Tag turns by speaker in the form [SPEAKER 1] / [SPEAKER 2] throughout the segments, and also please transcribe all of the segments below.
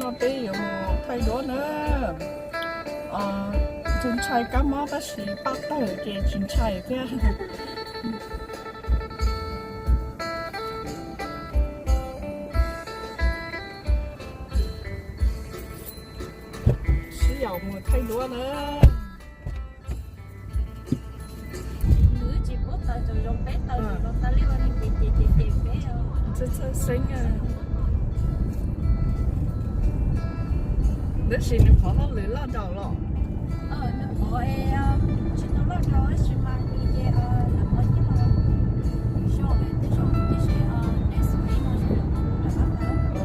[SPEAKER 1] nó bây giờ thay đổi nữa chân chạy cá mó bác sĩ bắt đầu cái chân chạy cái sử dụng thay đổi nữa
[SPEAKER 2] nữ chỉ có tay rồi dùng bé tay rồi dùng tay liu anh chị bé
[SPEAKER 1] 这生啊，那是你跑到里拉着了。
[SPEAKER 2] 那我去到那头是买一些什么的嘛，小的这种这些SUV嘛是什么的，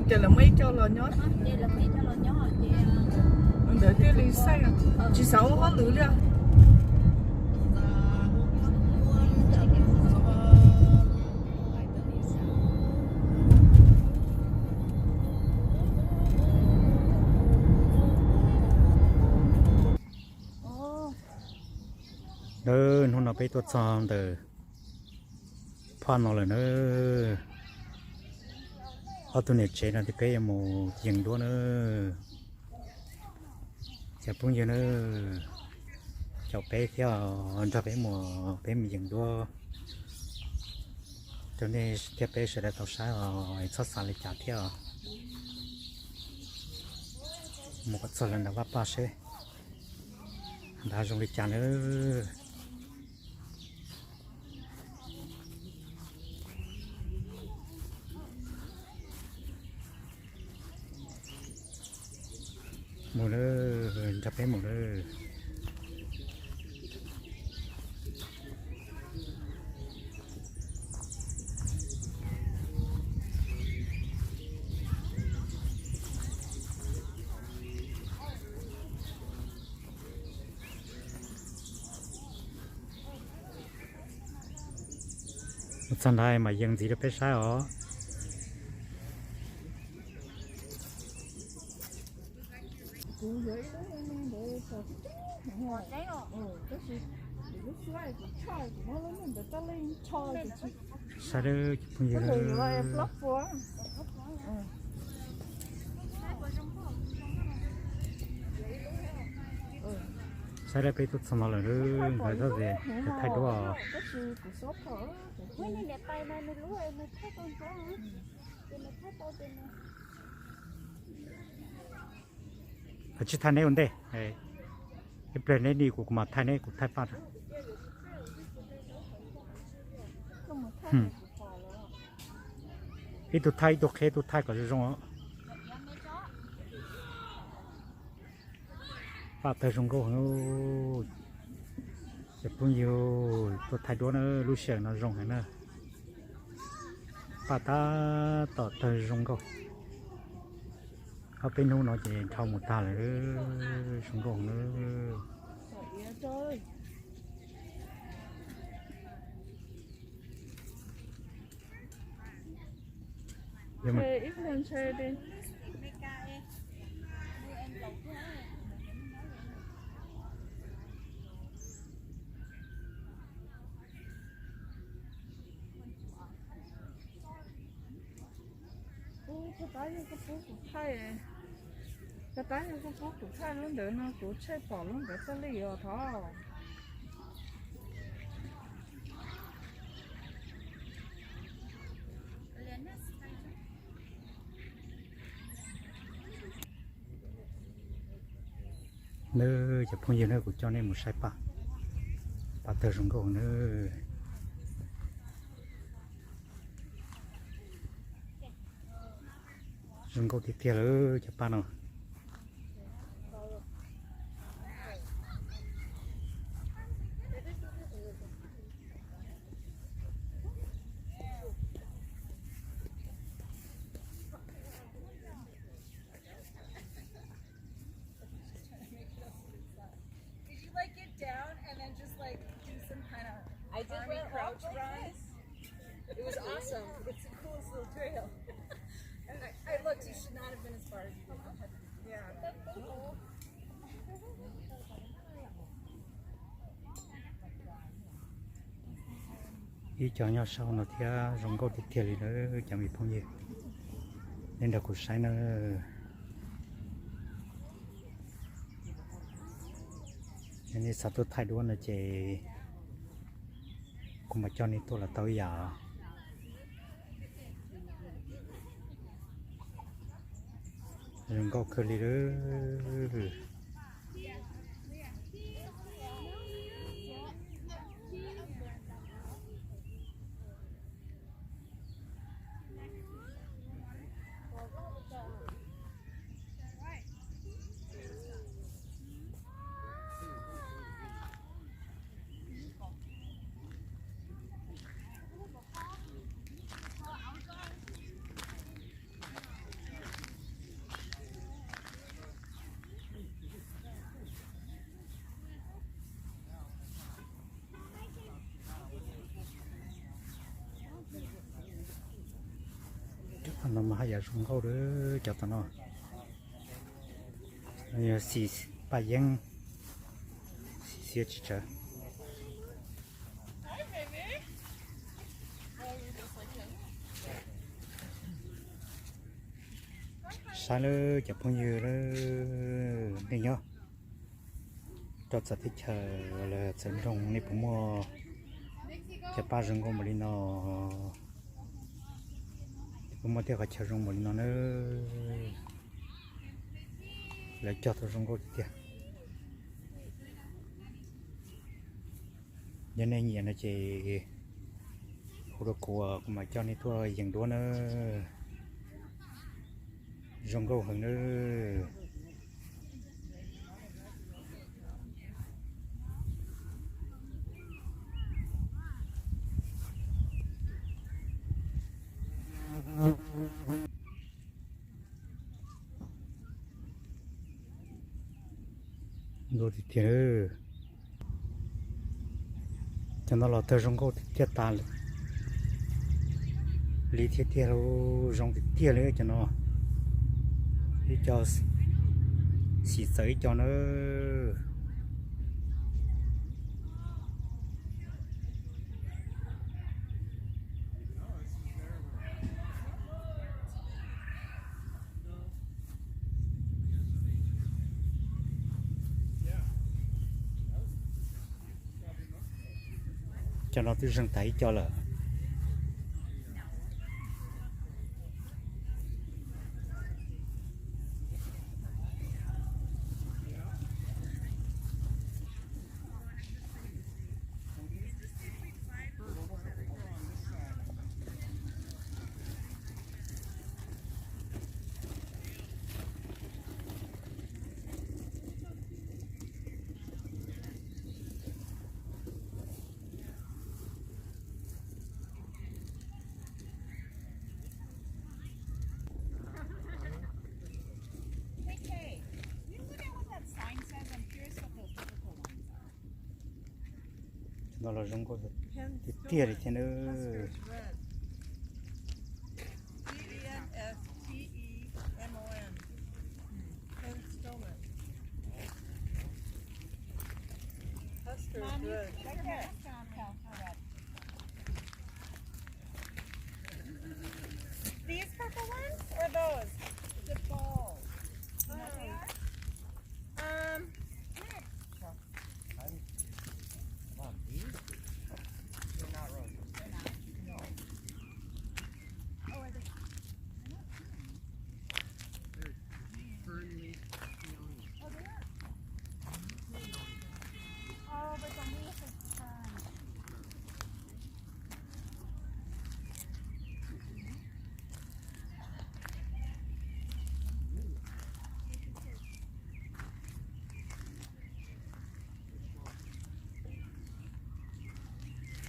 [SPEAKER 1] 这là mấy cho là nhót.
[SPEAKER 2] đây là mấy cho nó nhỏ thì
[SPEAKER 1] để cái ly xay chỉ sáu có lửa đi.
[SPEAKER 3] Nơ nó bị tuột xong từ phan nó là nơ ở tụi này chế là cái mù dừng đua nữa chả bún giờ nữa cháu bé theo cho bé mùa bé mình dừng đua cho nên theo bé sẽ là tàu sáng rồi sắp sáng lại trả theo một cái số lần là vấp ba xe đã dùng lịch trả nữa một nữa chập bé một nữa Sân đây mà dừng gì được bé sai hả? Sao được không gì đâu. Sao đây bị tụt xong rồi nữa, phải sao gì? Phải thay đổi.
[SPEAKER 2] Mấy đẹp tay này nó lúa em thấy con chó hả? Nó thấy to trên này.
[SPEAKER 3] 같이 타네 온데. 예. 이번에 니 고구마 타네 고 타파. 이도 타이 도 개도 타이 거 좀. 빠 tới có hữu sẽ phun nhiều tôi thay đổi nó lúc sáng nó rong hay nè bà ta tỏ tới rong có ở bênนู้นnó chỉ thâu một ta là rong có nữa nhưng mà
[SPEAKER 1] ít lên xe đi. Cái tái như cái phố của Thái cái tái như cái phố của Thái nó đỡ nó của xe bỏ nó để cái lý ở đó
[SPEAKER 3] nơi chụp phong nhiều nơi của cho nên một sai bà tới rong có nơi rong có tiếp theo nữa chụp ba nào
[SPEAKER 4] down and then just like do some kind of army crouch run.
[SPEAKER 2] It was awesome. It's the coolest little trail. And I looked, you should not have been as far as you did. Yeah.
[SPEAKER 3] ý cho nhau sau nó thì rong câu tiếp theo thì nó chẳng bị phong gì nên là cuộc sống nó nên sao tôi thay đổi nó chỉ cũng mà cho nên tôi là tôi giờ rong câu cơ đi đó nó mà hay rong câu đó cho tao nó xì bài giang xì chỉ chờ sáng nữa chụp phong như đó này nhá cho sẽ thích chờ là sân rong này cũng mua chụp ba rừng con mà đi nó cũng mất cái chờ rong một nó nữa lại cho tôi rong có tiền cho nên nhiều nó chỉ khu vực của mà cho nên thua dừng đua nữa rong câu hơn nữa rồi thì tiền cho nó là tơ rong câu thiết tan lý thiết thiết đâu rong thiết nữa cho nó đi cho xịt sấy cho nó tôi răng tay cho là nó là rong câu tia thì nó
[SPEAKER 2] These purple ones or those? The balls. You know what they are?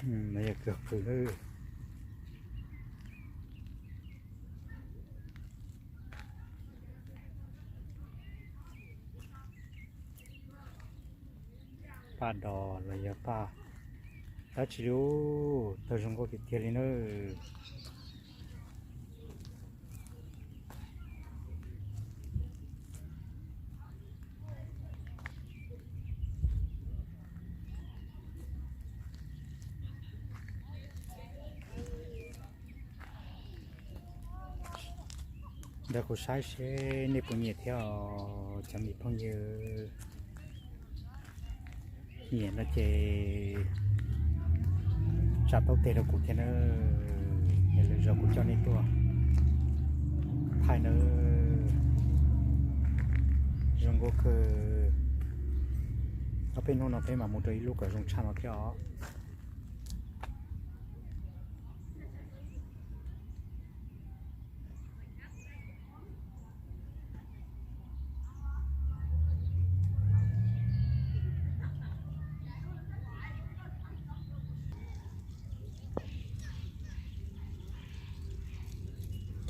[SPEAKER 3] này cực phụ nữ ba đò là giờ ba đã chỉ đủ tao dùng có cái tiền lên nữa đã có sai sẽ nếu bao nhiêu theo chẳng bị bao nhiêu nhiều nó chỉ trả tao tiền được cũng thế nữa để lấy rồi cũng cho nên tôi thay nữa dùng có cái ở bên nó bên mà một đôi lúc ở dùng chăn nó theo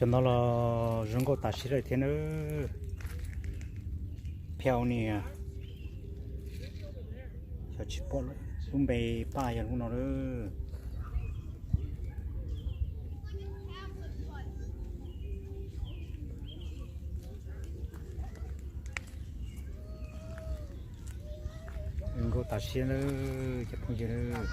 [SPEAKER 3] cho nó là dùng có taxi rồi thế nữa theo nè cho chị bỏ lại cũng bị ba giờ cũng nó nữa dùng có taxi nữa cho không gì nữa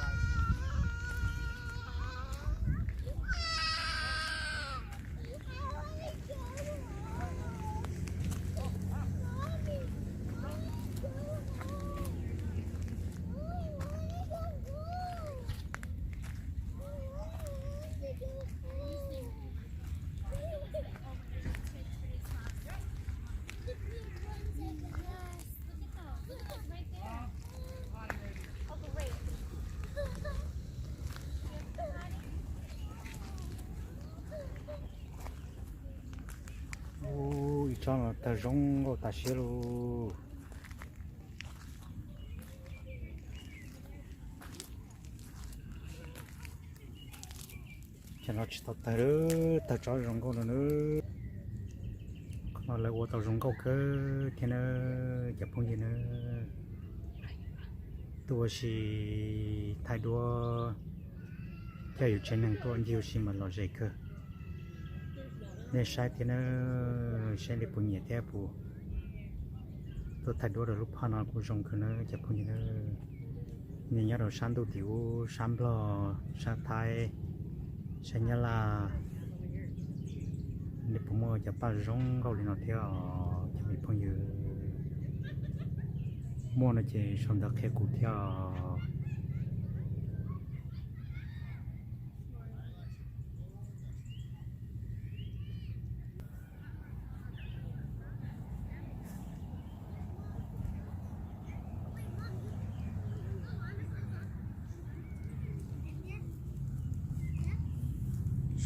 [SPEAKER 3] ôi cho nó ta rong có ta xí luôn cho nó chỉ tao ta nữa ta cho rong có nữa nó lại qua tao rong có cái thế nữa chụp không gì nữa tôi chỉ thay đổi theo yêu trên năng tôi nhiều gì mà lo gì cơ nên sai thì nó sẽ để bùn nhẹ theo bù tôi thay đổi được lúc họ nói cũng dùng cái nó chụp không gì nữa nhìn nhớ rồi sáng tôi tiểu sáng lo sáng thái sáng nhớ là để bùn mơ chụp ba rong câu liền nó theo chụp bị phong như mua nó chỉ xong được hết cụ theo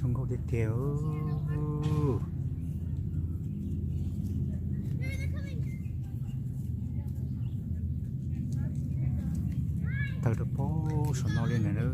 [SPEAKER 3] xong có cái kiểu tao được bố xong nó lên này nữa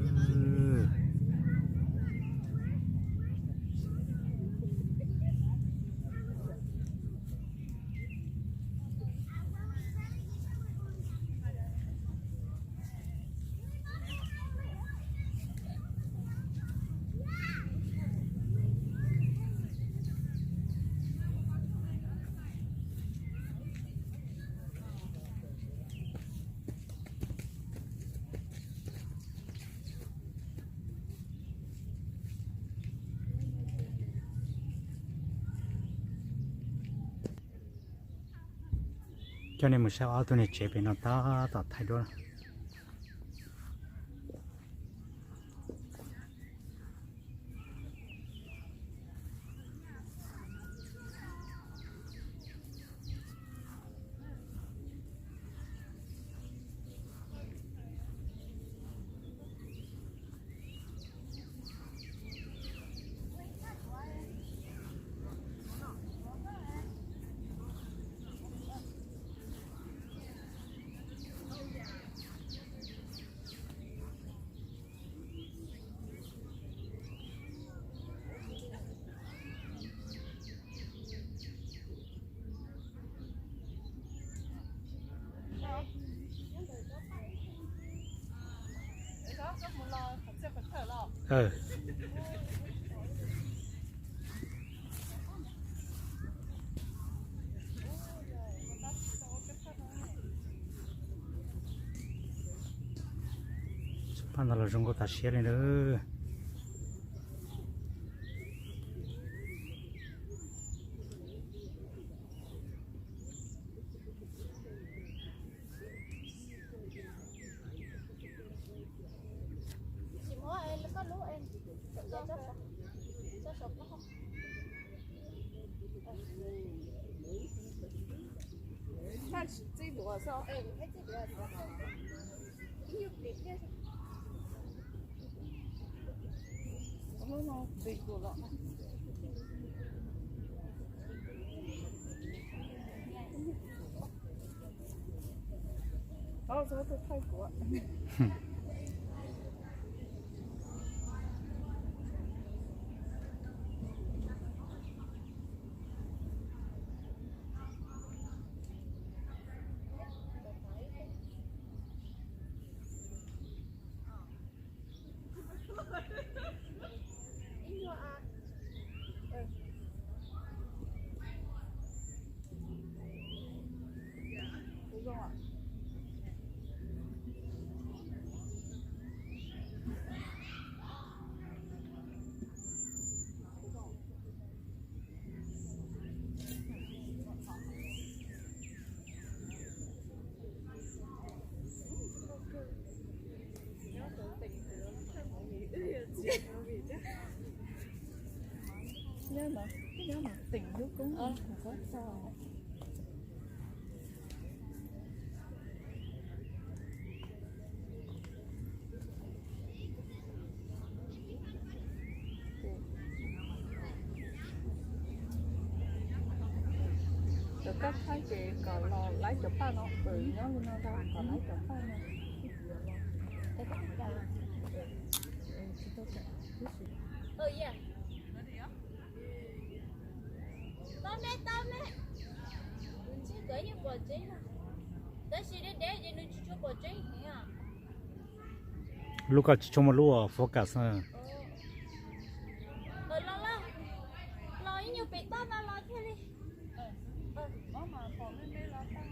[SPEAKER 3] cho nên một sao áo tôi này chế bên nó ta thay đổi ờ ban đầu là dùng có ta xé lên nữa
[SPEAKER 2] Chị mua em có lúa em dạ cho sụp nó không
[SPEAKER 1] 看这多少？
[SPEAKER 2] em thấy cái gì đó nhiều việc thế
[SPEAKER 1] 哦，这个了。哦，这是泰国。Nếu mà tình nước cũng không có sao. Được các thái chị còn lo lấy chụp ba nó, nó đâu còn lấy chụp ba nó.
[SPEAKER 2] yeah tome chị tới như bò chế à tới khi đến để nó chú bò chế nhá
[SPEAKER 3] lúc đó chỉ cho một lúa focus
[SPEAKER 2] lo như bị tao mà lo thế đi
[SPEAKER 1] Nó mà còn lên đây là tao.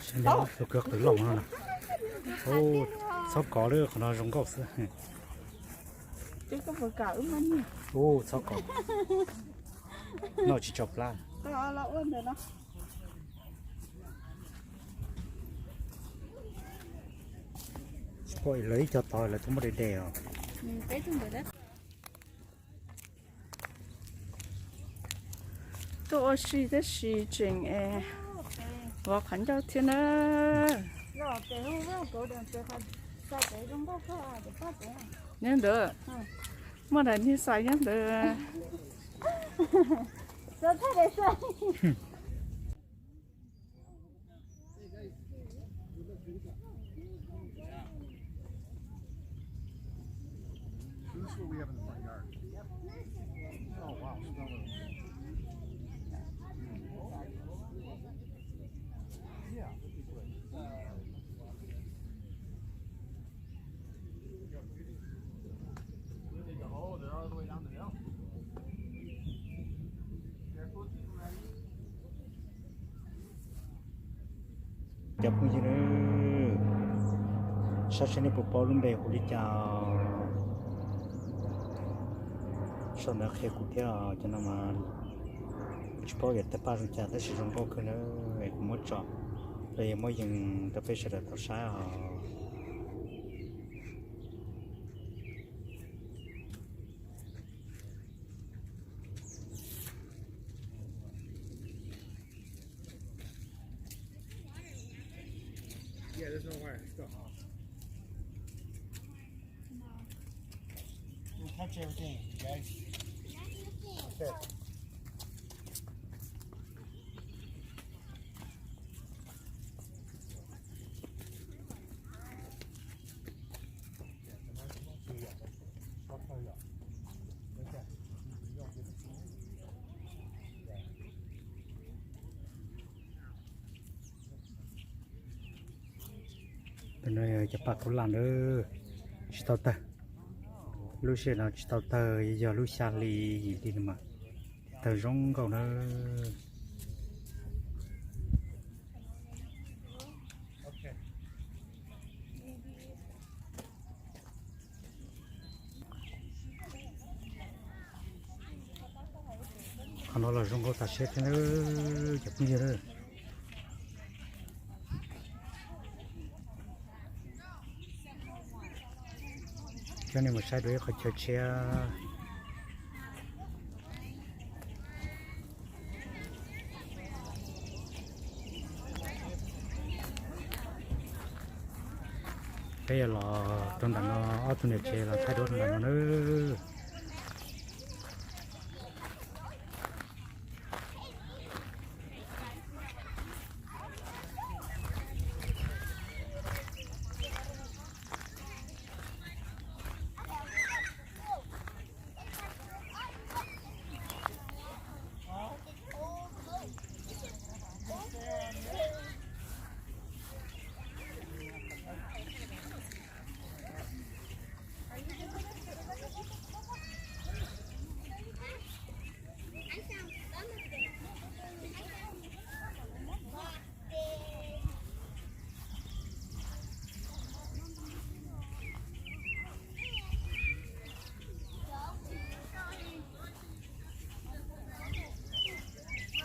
[SPEAKER 3] xem đó tôi cược từ lòng nó nè ô sắp có nữa còn nó giống gốc xưa
[SPEAKER 1] Chứ có vừa cả ứng anh nhỉ?
[SPEAKER 3] ô sắp có nó chỉ chọc lại
[SPEAKER 1] Tao là ơn rồi đó.
[SPEAKER 3] coi lấy cho tỏi là chúng mới để đèo
[SPEAKER 1] Cái chung rồi đấy. Tôi suy cái suy chuyện và khẩn cho thiên ơi.
[SPEAKER 2] rồi để không có cổ đường để phải sai để không có để phát triển
[SPEAKER 1] Nhớ được. Mà là như sai nhớ được.
[SPEAKER 2] rồi thế để sai
[SPEAKER 4] This is what we have in the front yard. Oh, wow. Smell it. Yeah. Oh, they're all the way down the hill.
[SPEAKER 3] chọc như thế sao sẽ nên bộ luôn bề của đi chào sau đó khi cụ theo cho nó mà chỉ bảo vệ tập ba rồi chả tới sử dụng bao cái nữa cũng mất chọn rồi mới dừng tập phải sẽ được tập sai họ
[SPEAKER 4] there's no wire. Let's go. Don't touch everything, you guys. Okay.
[SPEAKER 3] bên đây chụp bạc cũng làm nữa chỉ tao ta lúc xưa nó chỉ tao ta giờ lúc xa lì gì đi mà tao rong cầu nó còn nó là rong cầu ta xếp cho nó chụp như thế cho nên một sai đuôi khỏi chơi xe bây giờ là trong đằng ở tuần này chơi là thay đổi trong đằng nữa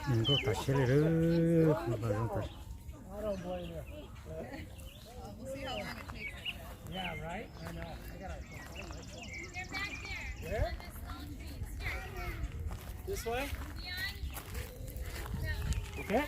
[SPEAKER 3] mình có cả xe này nữa không phải không phải
[SPEAKER 4] Yeah, right? I know. I gotta. Where? This way? Okay.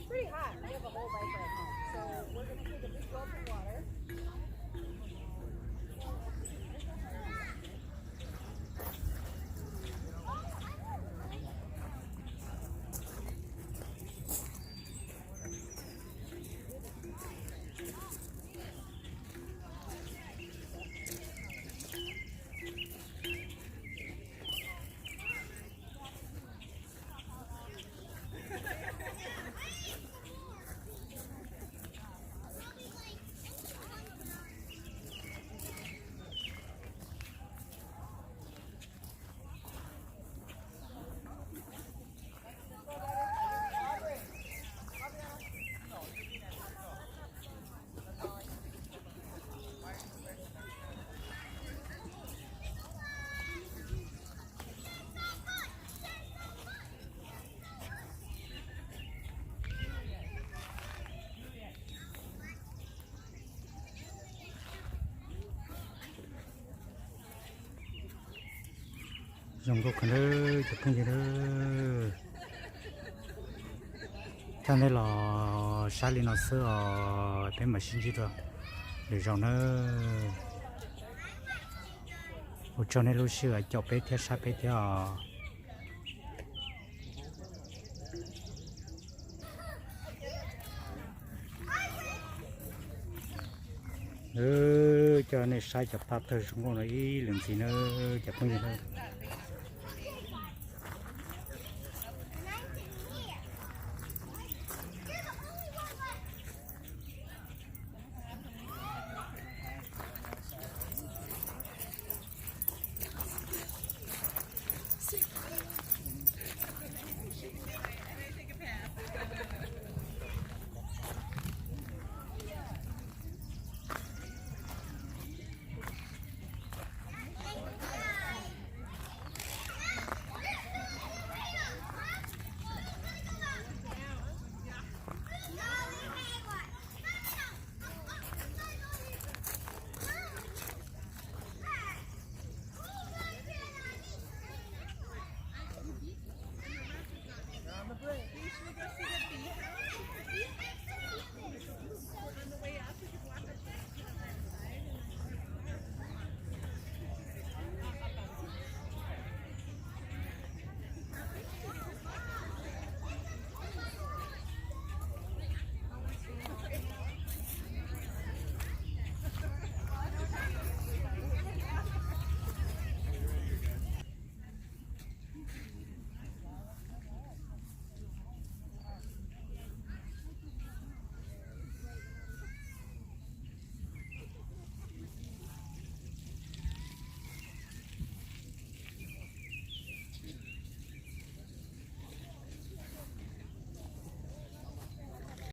[SPEAKER 2] Pretty hot. We have a whole bike ride home. So we're going to take a big gulp of water.
[SPEAKER 3] dùng có khả năng chụp không gì nữa cho nên là xa lên nó sơ ở bên mà xin chứ rồi để rồi nó cho nên lúc xưa chụp bé theo sát bé theo cho nên sai chụp tao thôi không có nói ý làm gì nữa chụp không gì nữa